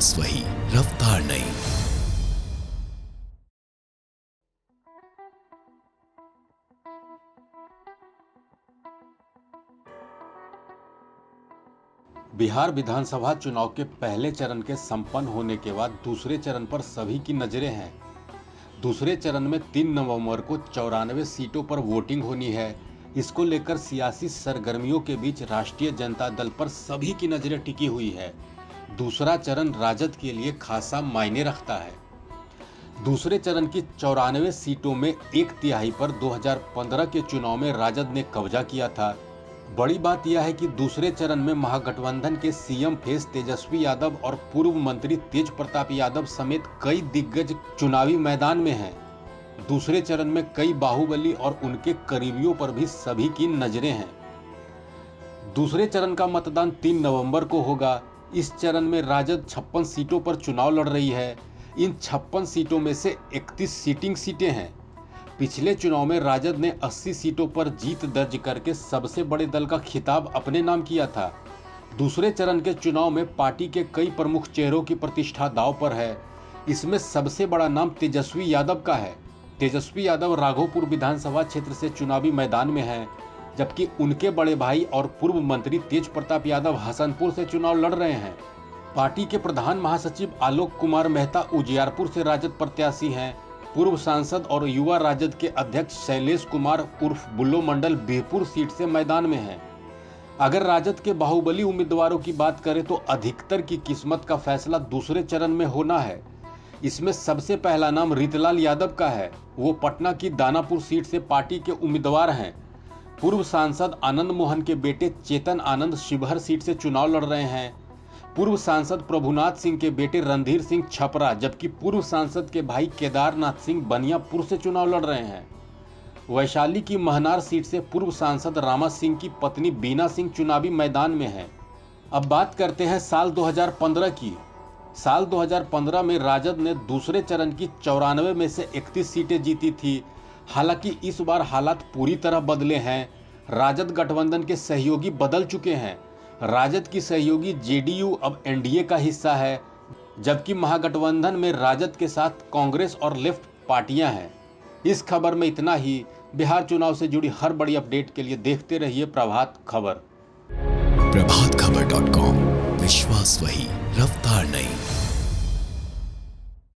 विश्वास वही, रफ्तार नहीं। बिहार विधानसभा चुनाव के पहले चरण के संपन्न होने के बाद दूसरे चरण पर सभी की नजरें हैं। दूसरे चरण में 3 नवंबर को 94 सीटों पर वोटिंग होनी है। इसको लेकर सियासी सरगर्मियों के बीच राष्ट्रीय जनता दल पर सभी की नजरें टिकी हुई है। दूसरा चरण राजद के लिए खासा मायने रखता है। दूसरे चरण की 94 सीटों में 1/3 पर 2015 के चुनाव में राजद ने कब्जा किया था। बड़ी बात यह है कि दूसरे चरण में महागठबंधन के सीएम फेस तेजस्वी यादव और पूर्व मंत्री तेज प्रताप यादव समेत कई दिग्गज चुनावी मैदान में हैं। दूसरे चरण में कई बाहुबली और उनके करीबियों पर भी सभी की नजरें हैं। दूसरे चरण का मतदान 3 नवंबर को होगा। इस चरण में राजद 56 सीटों पर चुनाव लड़ रही है। इन 56 सीटों में से 31 सिटिंग सीटें हैं। पिछले चुनाव में राजद ने 80 सीटों पर जीत दर्ज करके सबसे बड़े दल का खिताब अपने नाम किया था। दूसरे चरण के चुनाव में पार्टी के कई प्रमुख चेहरों की प्रतिष्ठा दांव पर है। इसमें सबसे बड़ा नाम तेजस्वी यादव का है। तेजस्वी यादव राघोपुर विधानसभा क्षेत्र से चुनावी मैदान में हैं, जबकि उनके बड़े भाई और पूर्व मंत्री तेज प्रताप यादव हसनपुर से चुनाव लड़ रहे हैं। पार्टी के प्रधान महासचिव आलोक कुमार मेहता उजियारपुर से राजद प्रत्याशी हैं। पूर्व सांसद और युवा राजद के अध्यक्ष शैलेश कुमार उर्फ बुल्लो मंडल बीरपुर सीट से मैदान में हैं। अगर राजद के बाहुबली उम्मीदवारों की बात करें तो अधिकतर की किस्मत का फैसला दूसरे चरण में होना है। इसमें सबसे पहला नाम रीतलाल यादव का है। वो पटना की दानापुर सीट से पार्टी के उम्मीदवार हैं। पूर्व सांसद आनंद मोहन के बेटे चेतन आनंद शिवहर सीट से चुनाव लड़ रहे हैं। पूर्व सांसद प्रभुनाथ सिंह के बेटे रणधीर सिंह छपरा, जबकि पूर्व सांसद के भाई केदारनाथ सिंह बनियापुर से चुनाव लड़ रहे हैं। वैशाली की महनार सीट से पूर्व सांसद रामा सिंह की पत्नी बीना सिंह चुनावी मैदान में है। अब बात करते हैं साल 2015 की। साल 2015 में राजद ने दूसरे चरण की 94 में से 31 सीटें जीती थी। हालांकि इस बार हालात पूरी तरह बदले हैं। राजद गठबंधन के सहयोगी बदल चुके हैं। राजद की सहयोगी जेडीयू अब एनडीए का हिस्सा है, जबकि महागठबंधन में राजद के साथ कांग्रेस और लेफ्ट पार्टियां हैं। इस खबर में इतना ही। बिहार चुनाव से जुड़ी हर बड़ी अपडेट के लिए देखते रहिए प्रभात खबर। प्रभातखबर.com, विश्वास वही, रफ्तार नहीं।